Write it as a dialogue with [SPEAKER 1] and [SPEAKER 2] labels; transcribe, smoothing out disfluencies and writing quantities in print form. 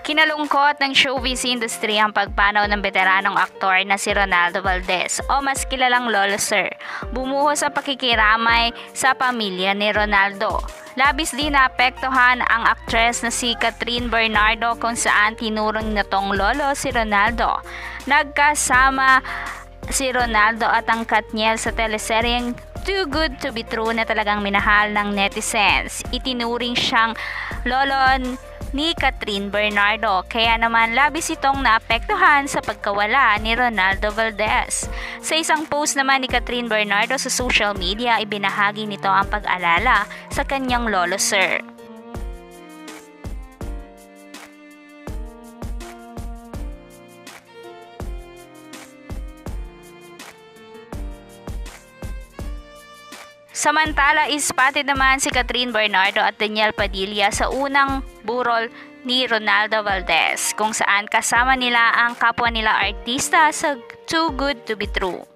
[SPEAKER 1] Kinalungkot ng showbiz industry ang pagpanaw ng veteranong aktor na si Ronaldo Valdez o mas kilalang Lolo Sir. Bumuhos ang pakikiramay sa pamilya ni Ronaldo. Labis din naapektuhan ang aktres na si Catherine Bernardo kung saan tinuring na tong lolo si Ronaldo. Nagkasama si Ronaldo at ang Katniel sa teleseryeng Too Good to Be True na talagang minahal ng netizens. Itinuring siyang lolo ni Catherine Bernardo, kaya naman labis itong naapektuhan sa pagkawala ni Ronaldo Valdez. Sa isang post naman ni Catherine Bernardo sa social media, ibinahagi nito ang pag-alala sa kanyang lolo sir. Samantala, ispatid naman si Catherine Bernardo at Daniel Padilla sa unang burol ni Ronaldo Valdez, kung saan kasama nila ang kapwa nila artista sa Too Good to Be True.